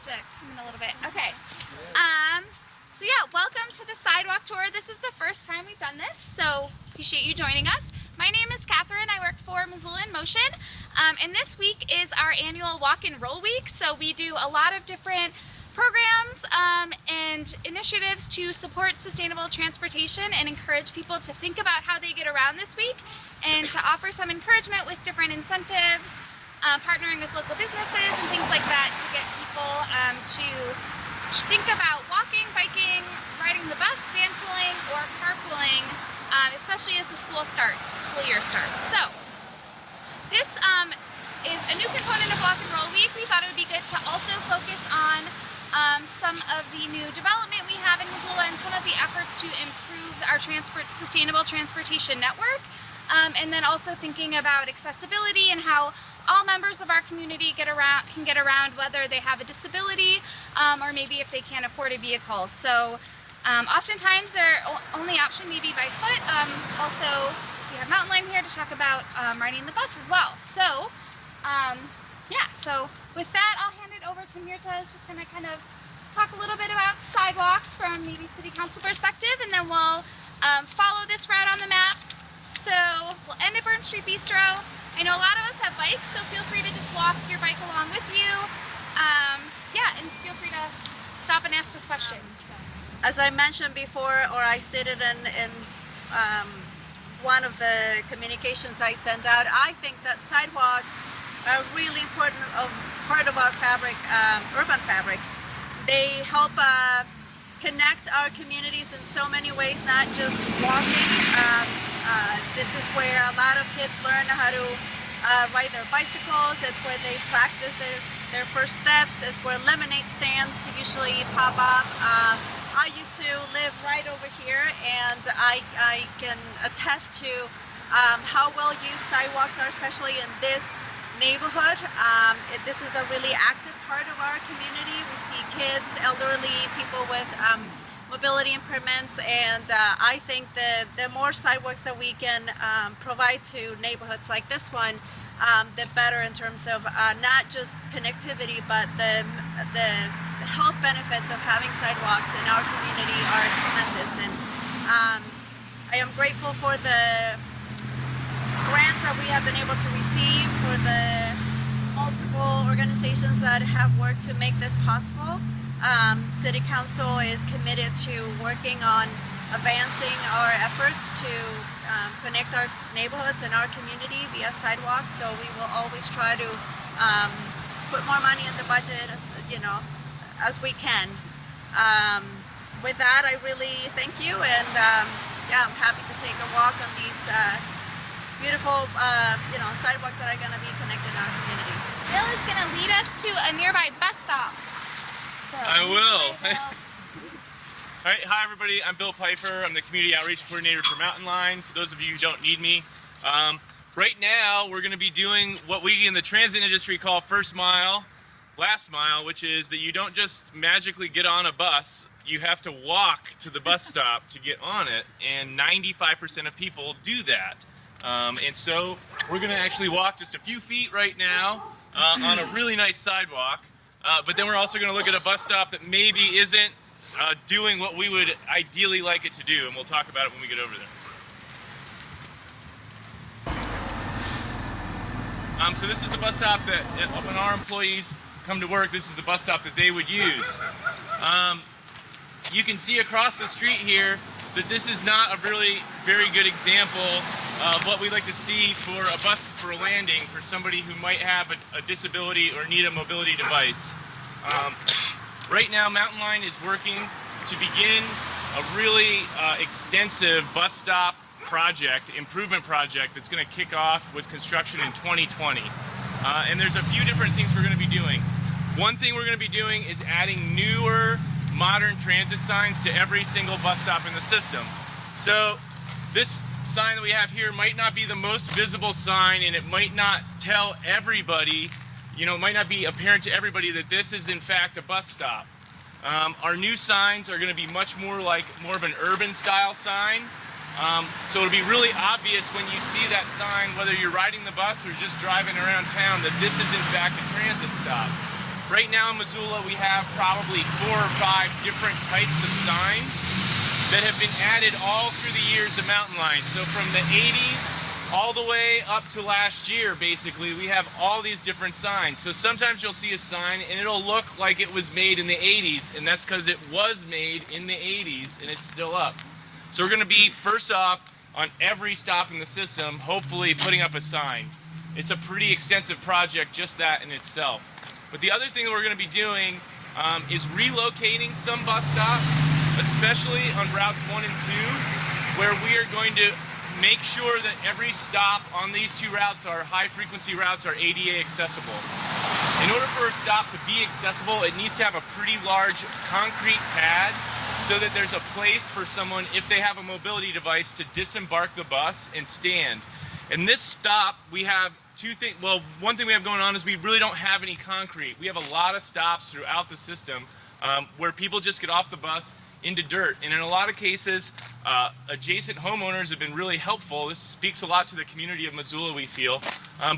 have to come in a little bit. Okay. So yeah, welcome to the Sidewalk Tour. This is the first time we've done this, so appreciate you joining us. My name is Catherine. I work for Missoula in Motion, and this week is our annual Walk and Roll Week. So we do a lot of different programs and initiatives to support sustainable transportation and encourage people to think about how they get around this week, and to offer some encouragement with different incentives, partnering with local businesses and things like that to get people to think about walking, biking, riding the bus, vanpooling, or carpooling, especially as the school year starts. So this is a new component of Walk and Roll Week. We thought it would be good to also focus on some of the new development we have in Missoula and some of the efforts to improve our sustainable transportation network, and then also thinking about accessibility and how all members of our community can get around, whether they have a disability or maybe if they can't afford a vehicle. So oftentimes their only option may be by foot. Also, we have Mountain Lime here to talk about riding the bus as well. So yeah, so with that, I'll hand it over to Mirta, who's just going to kind of talk a little bit about sidewalks from maybe City Council perspective, and then we'll follow this route on the map. So we'll end at Burn Street Bistro. I know a lot of us have bikes, so feel free to just walk your bike along with you. Yeah, and feel free to stop and ask us questions. As I mentioned before, or I stated in one of the communications I sent out, I think that sidewalks are a really important part of our fabric, urban fabric. They help connect our communities in so many ways, not just walking. This is where a lot of kids learn how to ride their bicycles. It's where they practice their first steps. It's where lemonade stands usually pop up. I used to live right over here, and I can attest to how well used sidewalks are, especially in this neighborhood. This is a really active part of our community. We see kids, elderly, people with mobility impairments, and I think the more sidewalks that we can provide to neighborhoods like this one, the better in terms of not just connectivity, but the health benefits of having sidewalks in our community are tremendous. And I am grateful for the grants that we have been able to receive, for the multiple organizations that have worked to make this possible. City Council is committed to working on advancing our efforts to connect our neighborhoods and our community via sidewalks, so we will always try to put more money in the budget as we can. With that, I really thank you, and yeah, I'm happy to take a walk on these beautiful sidewalks that are going to be connected in our community. Bill is going to lead us to a nearby bus stop. So I will. All right, hi everybody, I'm Bill Pfeiffer. I'm the Community Outreach Coordinator for Mountain Line, for those of you who don't need me. Right now, we're going to be doing what we in the transit industry call first mile, last mile, which is that you don't just magically get on a bus, you have to walk to the bus stop to get on it, and 95% of people do that. And so we're going to actually walk just a few feet right now on a really nice sidewalk, but then we're also going to look at a bus stop that maybe isn't doing what we would ideally like it to do, and we'll talk about it when we get over there. So this is the bus stop that when our employees come to work, this is the bus stop that they would use. You can see across the street here that this is not a really very good example of what we like to see for a bus for a landing for somebody who might have a disability or need a mobility device. Right now, Mountain Line is working to begin a really extensive bus stop project, improvement project, that's going to kick off with construction in 2020. And there's a few different things we're going to be doing. One thing we're going to be doing is adding newer, modern transit signs to every single bus stop in the system. So this sign that we have here might not be the most visible sign, and it might not tell everybody, it might not be apparent to everybody that this is in fact a bus stop. Our new signs are going to be much more like more of an urban style sign. So it'll be really obvious when you see that sign, whether you're riding the bus or just driving around town, that this is in fact a transit stop. Right now in Missoula, we have probably 4 or 5 different types of signs that have been added all through the years of mountain lions. So from the 80s all the way up to last year, basically, we have all these different signs. So sometimes you'll see a sign and it'll look like it was made in the 80s, and that's because it was made in the 80s and it's still up. So we're going to be, first off, on every stop in the system, hopefully putting up a sign. It's a pretty extensive project, just that in itself. But the other thing that we're going to be doing is relocating some bus stops, especially on routes 1 and 2, where we are going to make sure that every stop on these 2 routes, our high-frequency routes, are ADA accessible. In order for a stop to be accessible, it needs to have a pretty large concrete pad so that there's a place for someone, if they have a mobility device, to disembark the bus and stand. In this stop, we have 2 things. Well, one thing we have going on is we really don't have any concrete. We have a lot of stops throughout the system where people just get off the bus into dirt, and in a lot of cases adjacent homeowners have been really helpful. This speaks a lot to the community of Missoula, we feel,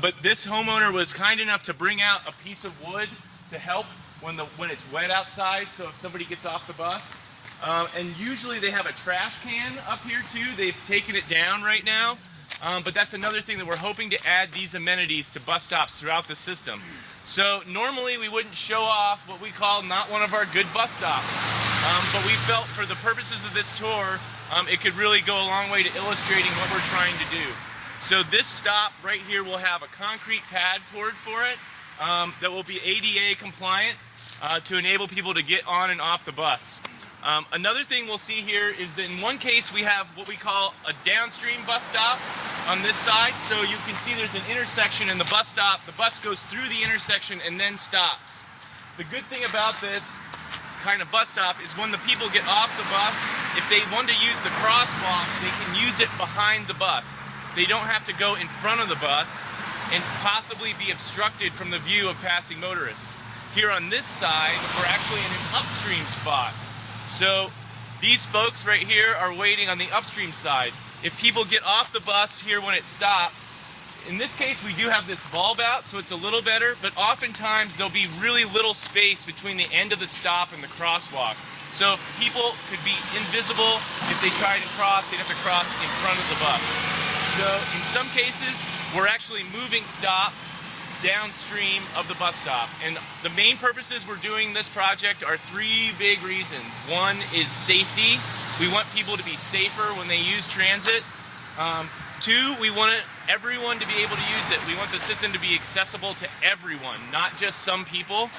but this homeowner was kind enough to bring out a piece of wood to help when it's wet outside, so if somebody gets off the bus, and usually they have a trash can up here too. They've taken it down right now, but that's another thing that we're hoping to add these amenities to bus stops throughout the system. So normally we wouldn't show off what we call not one of our good bus stops. But we felt for the purposes of this tour, it could really go a long way to illustrating what we're trying to do. So this stop right here will have a concrete pad poured for it that will be ADA compliant to enable people to get on and off the bus. Another thing we'll see here is that in one case we have what we call a downstream bus stop on this side. So you can see there's an intersection in the bus stop. The bus goes through the intersection and then stops. The good thing about this kind of bus stop is when the people get off the bus, if they want to use the crosswalk, they can use it behind the bus. They don't have to go in front of the bus and possibly be obstructed from the view of passing motorists. Here on this side, we're actually in an upstream spot. So these folks right here are waiting on the upstream side. If people get off the bus here when it stops, in this case we do have this bulb out, so it's a little better, but oftentimes there'll be really little space between the end of the stop and the crosswalk. So people could be invisible. If they try to cross, they'd have to cross in front of the bus. So in some cases, we're actually moving stops downstream of the bus stop. And the main purposes we're doing this project are 3 big reasons. One is safety. We want people to be safer when they use transit. 2, we want everyone to be able to use it. We want the system to be accessible to everyone, not just some people.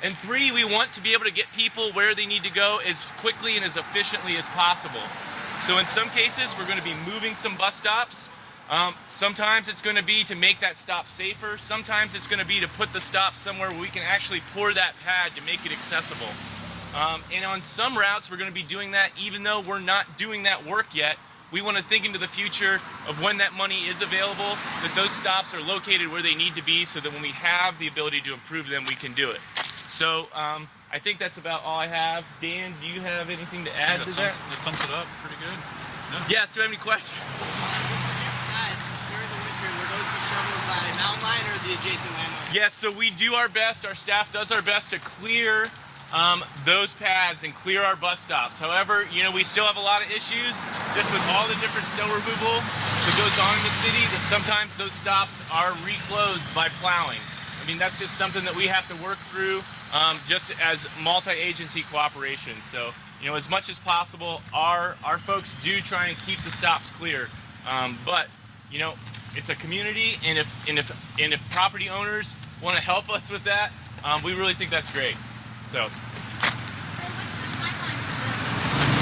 And 3, we want to be able to get people where they need to go as quickly and as efficiently as possible. So in some cases, we're going to be moving some bus stops. Sometimes it's going to be to make that stop safer. Sometimes it's going to be to put the stop somewhere where we can actually pour that pad to make it accessible. And on some routes, we're going to be doing that even though we're not doing that work yet. We want to think into the future of when that money is available, that those stops are located where they need to be so that when we have the ability to improve them, we can do it. So I think that's about all I have. Dan, do you have anything to add to that? That sums it up pretty good. Yeah. Yes, do you have any questions? During the winter, will those be shoveled by mountain lion or the adjacent landline? Yes, so we do our best, our staff does our best to clear those pads and clear our bus stops. However, we still have a lot of issues just with all the different snow removal that goes on in the city, that sometimes those stops are reclosed by plowing. I mean, that's just something that we have to work through just as multi-agency cooperation. So, as much as possible, our folks do try and keep the stops clear. But, it's a community, and if property owners want to help us with that, we really think that's great. So what's the timeline for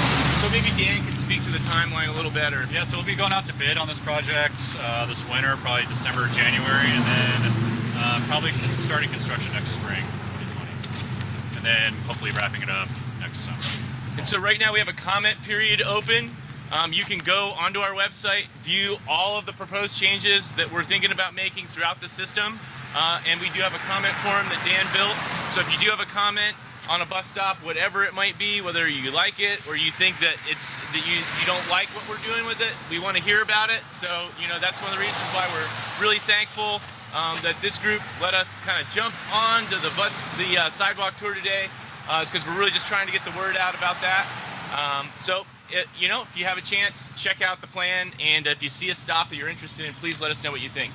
this? So maybe Dan can speak to the timeline a little better. Yeah, so we'll be going out to bid on this project this winter, probably December, January, and then probably starting construction next spring, 2020. And then hopefully wrapping it up next summer. And so right now we have a comment period open. You can go onto our website, view all of the proposed changes that we're thinking about making throughout the system. And we do have a comment form that Dan built. So if you do have a comment on a bus stop, whatever it might be, whether you like it or you think that you don't like what we're doing with it, we want to hear about it. So that's one of the reasons why we're really thankful that this group let us kind of jump on to the sidewalk tour today. It's because we're really just trying to get the word out about that. You know, if you have a chance, check out the plan, and if you see a stop that you're interested in, please let us know what you think.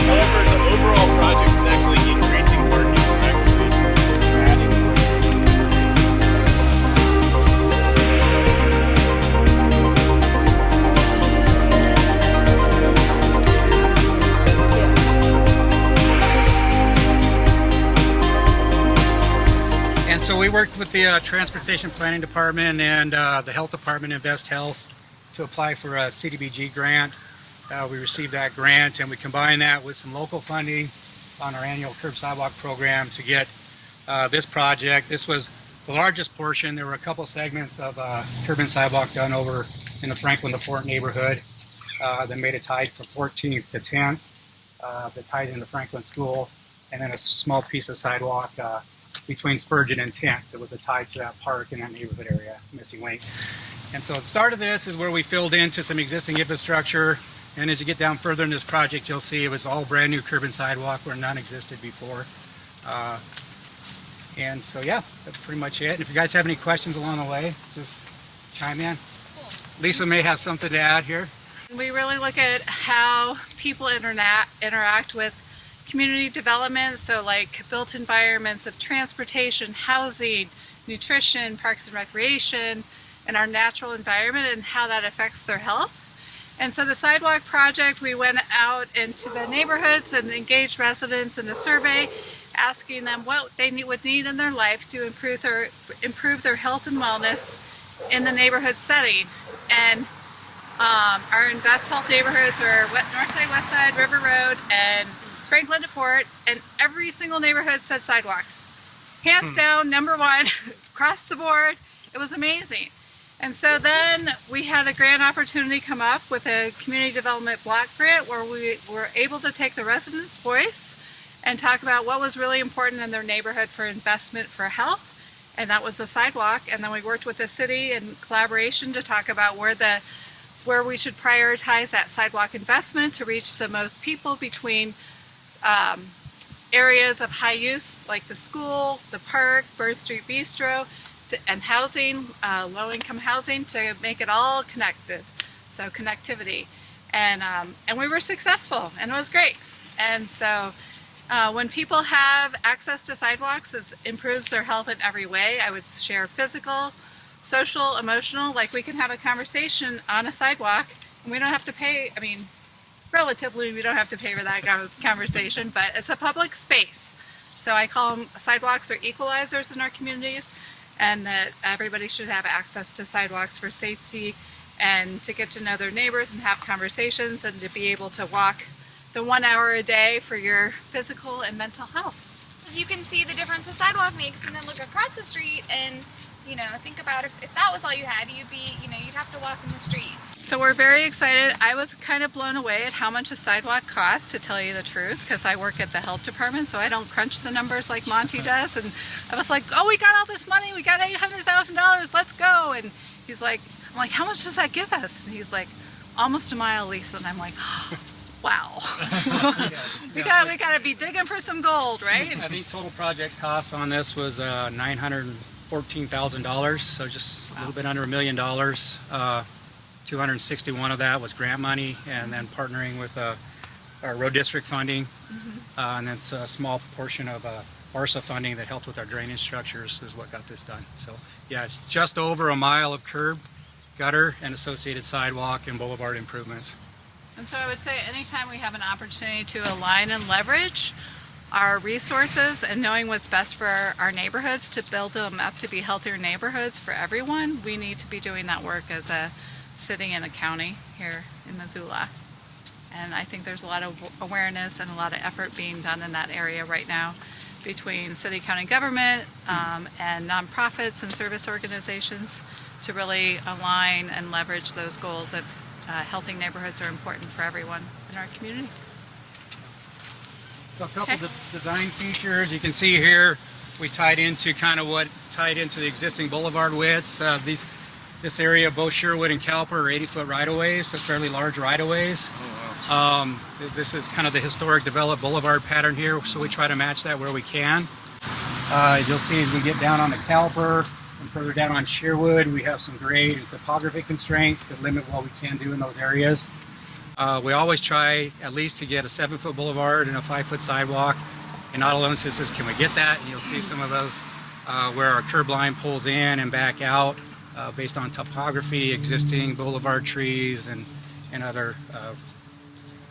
However, the overall project is actually increasing parking. We're actually adding. And so we worked with the Transportation Planning Department and the Health Department, Invest Health, to apply for a CDBG grant. We received that grant, and we combined that with some local funding on our annual curb sidewalk program to get this project. This was the largest portion. There were a couple segments of curb and sidewalk done over in the Franklin to Fort neighborhood that made it tied from 14th to 10th, that tied into Franklin School, and then a small piece of sidewalk between Spurgeon and 10th that was a tie to that park in that neighborhood area, missing link. And so the start of this is where we filled into some existing infrastructure. And as you get down further in this project, you'll see it was all brand new curb and sidewalk where none existed before. And so, yeah, that's pretty much it. And if you guys have any questions along the way, just chime in. Lisa may have something to add here. We really look at how people interact with community development, so like built environments of transportation, housing, nutrition, parks and recreation, and our natural environment and how that affects their health. And so the Sidewalk Project, we went out into the neighborhoods and engaged residents in a survey asking them what they would need in their life to improve their health and wellness in the neighborhood setting. And our Invest Health neighborhoods are Northside, Westside, River Road, and Franklin to Fort, and every single neighborhood said sidewalks. Hands down, number one, across the board. It was amazing. And so then we had a grant opportunity come up with a community development block grant where we were able to take the residents' voice and talk about what was really important in their neighborhood for investment for health. And that was the sidewalk. And then we worked with the city in collaboration to talk about where we should prioritize that sidewalk investment to reach the most people between areas of high use like the school, the park, Bird Street Bistro, and housing, low-income housing, to make it all connected. So connectivity, and we were successful, and it was great. And so when people have access to sidewalks, it improves their health in every way. I would share physical, social, emotional. Like we can have a conversation on a sidewalk, and we don't have to pay. I mean, relatively, we don't have to pay for that conversation, but it's a public space. So I call them sidewalks or equalizers in our communities, and that everybody should have access to sidewalks for safety and to get to know their neighbors and have conversations and to be able to walk the 1 hour a day for your physical and mental health. You can see the difference a sidewalk makes, and then look across the street and, you know, think about if that was all you had, you'd have to walk in the streets. So we're very excited. I was kind of blown away at how much a sidewalk costs, to tell you the truth, because I work at the health department, so I don't crunch the numbers like Monty does. And I was like, oh, we got all this money, we got $800,000, let's go. And I'm like, how much does that give us? And he's like, almost a mile, Lisa. And I'm like, oh, wow. we got to be digging for some gold, right? I think total project costs on this was $914,000, so just a little bit under $1 million. 261 of that was grant money, and then partnering with our road district funding, and then a small portion of ARSA funding that helped with our drainage structures is what got this done. So yeah, it's just over a mile of curb, gutter, and associated sidewalk and boulevard improvements. And so I would say anytime we have an opportunity to align and leverage our resources and knowing what's best for our neighborhoods to build them up to be healthier neighborhoods for everyone, we need to be doing that work as a city and a county here in Missoula. And I think there's a lot of awareness and a lot of effort being done in that area right now between city, county government and nonprofits and service organizations to really align and leverage those goals of healthy neighborhoods are important for everyone in our community. So a couple Okay. design features. You can see here we tied into the existing boulevard widths. This area, both Sherwood and Cowper, are 80-foot right-of-ways, so fairly large right-of-ways. This is kind of the historic developed boulevard pattern here, so we try to match that where we can. You'll see as we get down on the Cowper and further down on Sherwood, we have some grade and topography constraints that limit what we can do in those areas. We always try at least to get a 7-foot boulevard and a 5-foot sidewalk. In all instances, can we get that? And you'll see some of those where our curb line pulls in and back out based on topography, existing boulevard trees, and other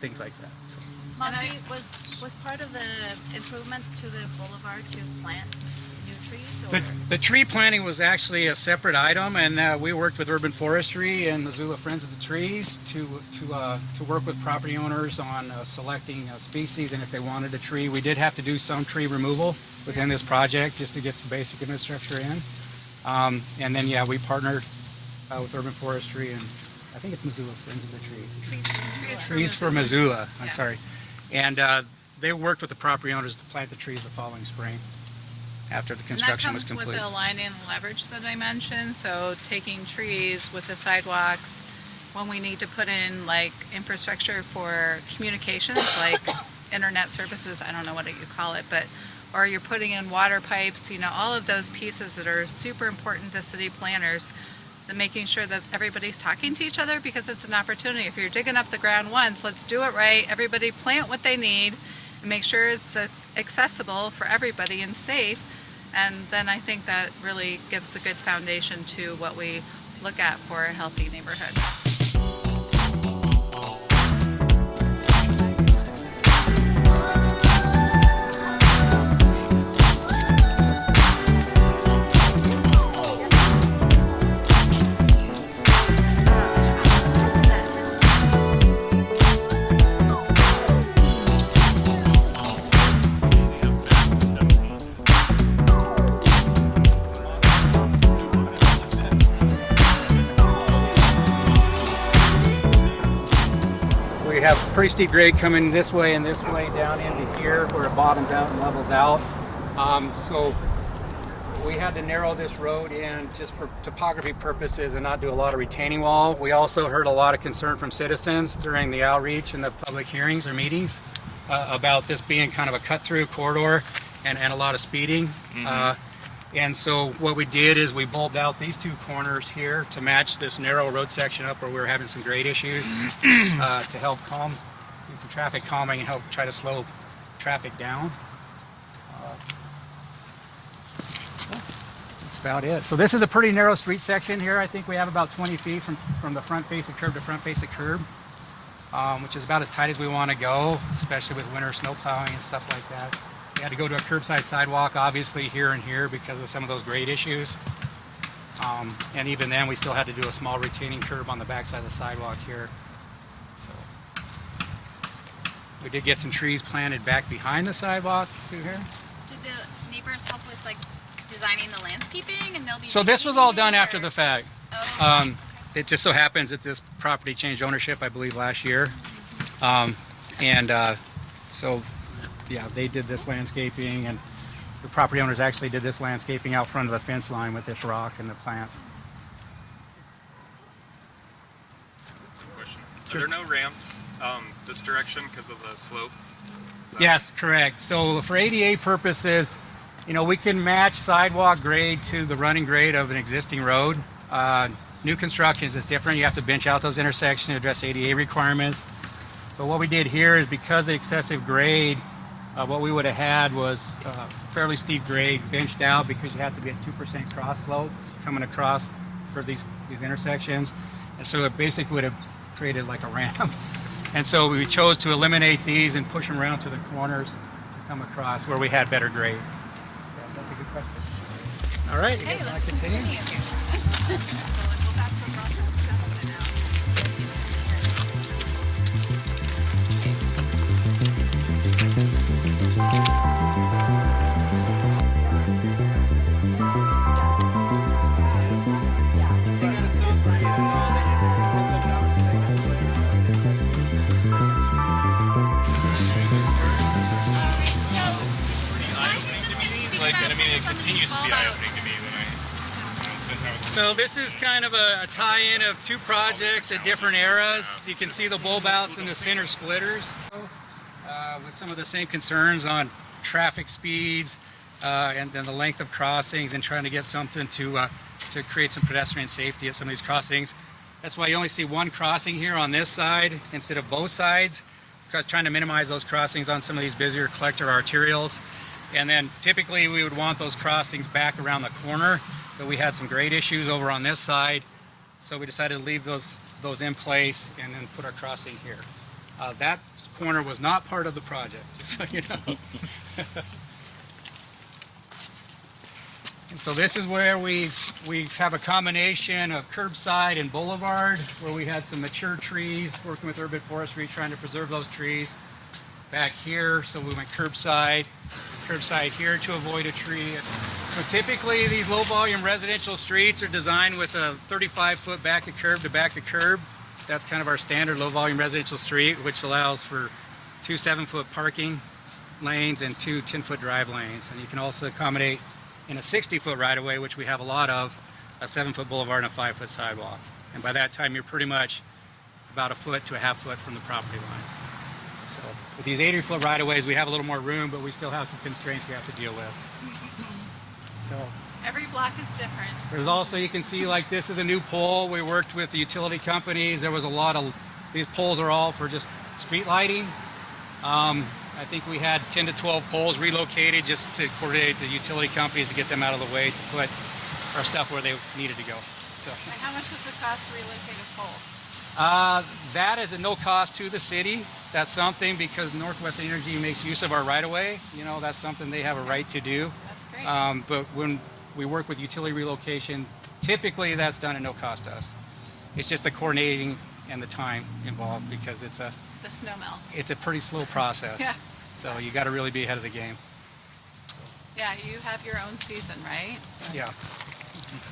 things like that. So. Monty, was part of the improvements to the boulevard to plant new trees? Or? The tree planting was actually a separate item, and we worked with Urban Forestry and Missoula Friends of the Trees to work with property owners on selecting species, and if they wanted a tree. We did have to do some tree removal within this project just to get some basic infrastructure in. And then, yeah, we partnered with Urban Forestry and I think it's Missoula Friends of the Trees. Trees for Missoula, I'm sorry. And they worked with the property owners to plant the trees the following spring after the construction was complete. And that comes with the aligning and leverage that I mentioned. So taking trees with the sidewalks when we need to put in like infrastructure for communications, like internet services, I don't know what you call it, but or you're putting in water pipes, you know, all of those pieces that are super important to city planners, and making sure that everybody's talking to each other because it's an opportunity. If you're digging up the ground once, let's do it right. Everybody plant what they need and make sure it's accessible for everybody and safe. And then I think that really gives a good foundation to what we look at for a healthy neighborhood. We have pretty steep grade coming this way and this way down into here where it bottoms out and levels out. So we had to narrow this road in just for topography purposes and not do a lot of retaining wall. We also heard a lot of concern from citizens during the outreach and the public hearings or meetings about this being kind of a cut-through corridor and a lot of speeding. And so what we did is we bulbed out these two corners here to match this narrow road section up where we were having some grade issues to help do some traffic calming and help try to slow traffic down. That's about it. So this is a pretty narrow street section here. I think we have about 20 feet from the front face of curb to front face of curb, which is about as tight as we want to go, especially with winter snow plowing and stuff like that. We had to go to a curbside sidewalk, obviously, here and here because of some of those grade issues. And even then, we still had to do a small retaining curb on the backside of the sidewalk here. So we did get some trees planted back behind the sidewalk through here. Did the neighbors help with like designing the landscaping and they'll be So this was all done maintaining it, after or- the fact. Oh, It just so happens that this property changed ownership, I believe, last year. So yeah, they did this landscaping, and the property owners actually did this landscaping out front of the fence line with this rock and the plants. Question. Are there no ramps this direction because of the slope? Is that- Yes, correct. So for ADA purposes, you know, we can match sidewalk grade to the running grade of an existing road. New constructions is different. You have to bench out those intersections to address ADA requirements. But what we did here is because of excessive grade, what we would have had was fairly steep grade benched out because you have to be at 2% cross slope coming across for these intersections. And so it basically would have created like a ramp. And so we chose to eliminate these and push them around to the corners to come across where we had better grade. Yeah, that's a good question. All right, you okay, guys let's want to continue? continue. So this is kind of a tie-in of two projects at different eras. You can see the bulb outs and the center splitters with some of the same concerns on traffic speeds and then the length of crossings and trying to get something to create some pedestrian safety at some of these crossings. That's why you only see one crossing here on this side instead of both sides, because trying to minimize those crossings on some of these busier collector arterials. And then typically we would want those crossings back around the corner, but we had some grade issues over on this side, so we decided to leave those in place and then put our crossing here. That corner was not part of the project, just so you know. And so this is where we have a combination of curbside and boulevard, where we had some mature trees, working with urban forestry, trying to preserve those trees. Back here, so we went curbside here to avoid a tree. So typically these low volume residential streets are designed with a 35-foot back of curb to back of curb. That's kind of our standard low volume residential street, which allows for 2 7-foot parking lanes and 2 10-foot drive lanes. And you can also accommodate in a 60-foot right-of-way, which we have a lot of, a 7-foot boulevard and a 5-foot sidewalk. And by that time, you're pretty much about a foot to a half foot from the property line. So with these 80-foot right-of-ways, we have a little more room, but we still have some constraints we have to deal with. So Every block is different. there's also, you can see, like, this is a new pole. We worked with the utility companies. There was a lot of, these poles are all for just street lighting. I think we had 10 to 12 poles relocated just to coordinate the utility companies to get them out of the way to put our stuff where they needed to go. So And how much does it cost to relocate a pole? that is at no cost to the city. That's something, because Northwest Energy makes use of our right-of-way. You know, that's something they have a right to do. That's great. But when we work with utility relocation, typically that's done at no cost to us. It's just the coordinating and the time involved, because the snow melts. it's a pretty slow process. Yeah. So you got to really be ahead of the game. Yeah, you have your own season, right? Yeah.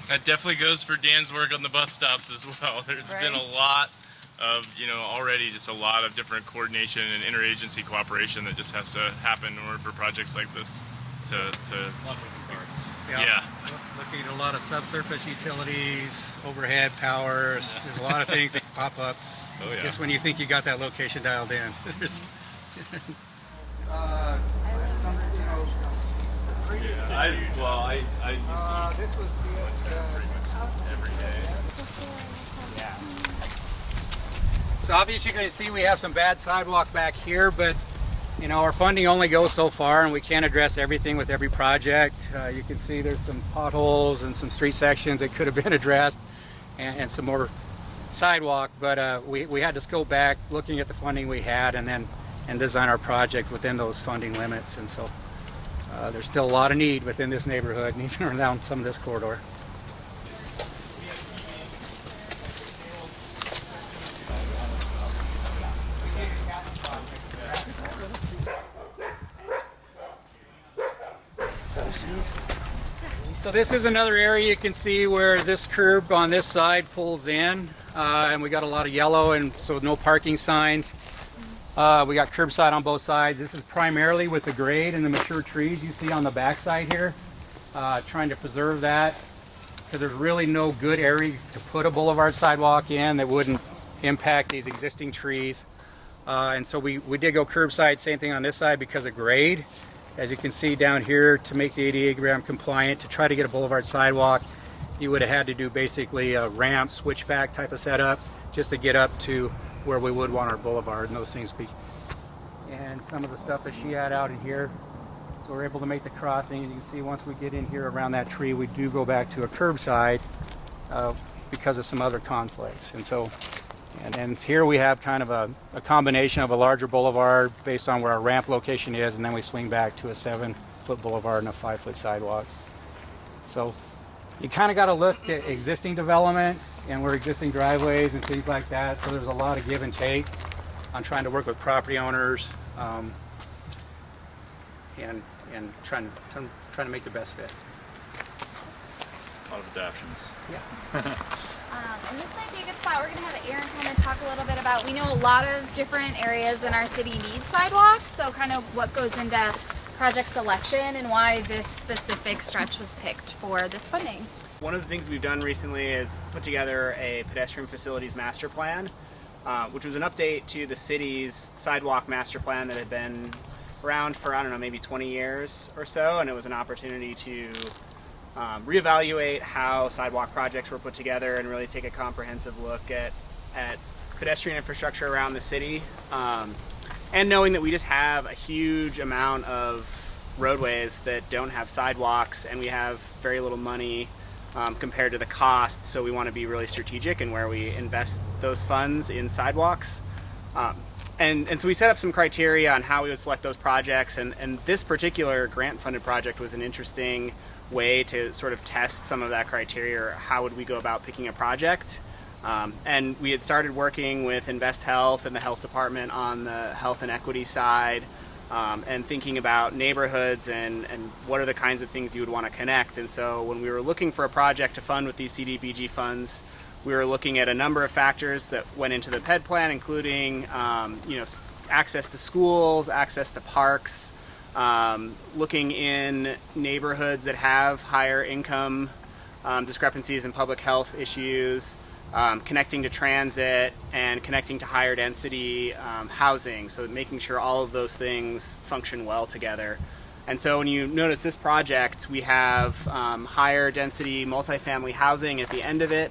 That definitely goes for Dan's work on the bus stops as well. There's been a lot of, already just a lot of different coordination and interagency cooperation that just has to happen in order for projects like this to A lot of moving parts. yeah. Looking at a lot of subsurface utilities, overhead powers. There's a lot of things that pop up Oh, yeah. just when you think you got that location dialed in. There's, this was every day. Yeah. So obviously you can see we have some bad sidewalk back here, but our funding only goes so far, and we can't address everything with every project. You can see there's some potholes and some street sections that could have been addressed, and some more sidewalk, but we had to scope back looking at the funding we had and design our project within those funding limits. And so there's still a lot of need within this neighborhood and even around some of this corridor. So this is another area you can see where this curb on this side pulls in, and we got a lot of yellow, and so no parking signs. We got curbside on both sides. This is primarily with the grade and the mature trees you see on the back side here, trying to preserve that, because there's really no good area to put a boulevard sidewalk in that wouldn't impact these existing trees. And so we did go curbside, same thing on this side, because of grade. As you can see down here, to make the 88 gram compliant, to try to get a boulevard sidewalk, you would have had to do basically a ramp switchback type of setup just to get up to where we would want our boulevard and those things be. And some of the stuff that she had out in here, so we're able to make the crossing. You can see once we get in here around that tree, we do go back to a curbside because of some other conflicts. And so, and then here we have kind of a combination of a larger boulevard based on where our ramp location is, and then we swing back to a 7-foot boulevard and a 5-foot sidewalk. So you kind of got to look at existing development and where existing driveways and things like that. So there's a lot of give and take on trying to work with property owners and trying to make the best fit. A lot of adaptions. Yeah. And this might be a good spot. We're going to have Aaron kind of talk a little bit about, we know a lot of different areas in our city need sidewalks, so kind of what goes into project selection and why this specific stretch was picked for this funding. One of the things we've done recently is put together a pedestrian facilities master plan, which was an update to the city's sidewalk master plan that had been around for, I don't know, maybe 20 years or so, and it was an opportunity to reevaluate how sidewalk projects were put together and really take a comprehensive look at pedestrian infrastructure around the city. And knowing that we just have a huge amount of roadways that don't have sidewalks, and we have very little money compared to the cost, so we want to be really strategic in where we invest those funds in sidewalks. And so we set up some criteria on how we would select those projects, and this particular grant-funded project was an interesting way to sort of test some of that criteria. How would we go about picking a project? And we had started working with Invest Health and the health department on the health and equity side, and thinking about neighborhoods and what are the kinds of things you would want to connect. And so when we were looking for a project to fund with these CDBG funds, we were looking at a number of factors that went into the PED plan, including access to schools, access to parks, looking in neighborhoods that have higher income discrepancies and public health issues, connecting to transit, and connecting to higher density housing, so making sure all of those things function well together. And so when you notice this project, we have higher density multifamily housing at the end of it.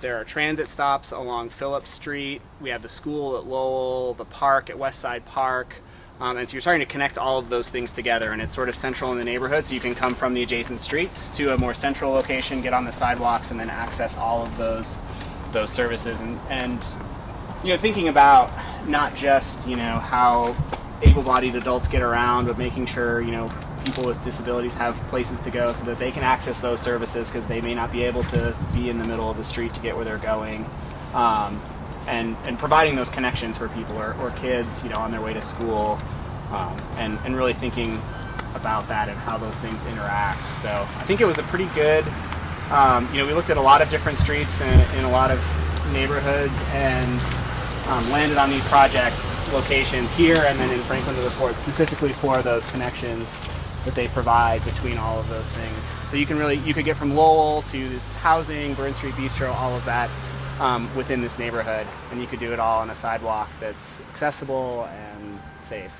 There are transit stops along Phillips Street. We have the school at Lowell, the park at Westside Park. And so you're starting to connect all of those things together, and it's sort of central in the neighborhood, so you can come from the adjacent streets to a more central location, get on the sidewalks, and then access all of those services. And thinking about not just how able-bodied adults get around, but making sure people with disabilities have places to go so that they can access those services, because they may not be able to be in the middle of the street to get where they're going, and providing those connections for people or kids on their way to school, and really thinking about that and how those things interact. So I think it was a pretty good, we looked at a lot of different streets in a lot of neighborhoods, and landed on these project locations here and then in Franklin to the Fort, specifically for those connections that they provide between all of those things. So you could get from Lowell to housing, Burn Street Bistro, all of that within this neighborhood, and you could do it all on a sidewalk that's accessible and safe.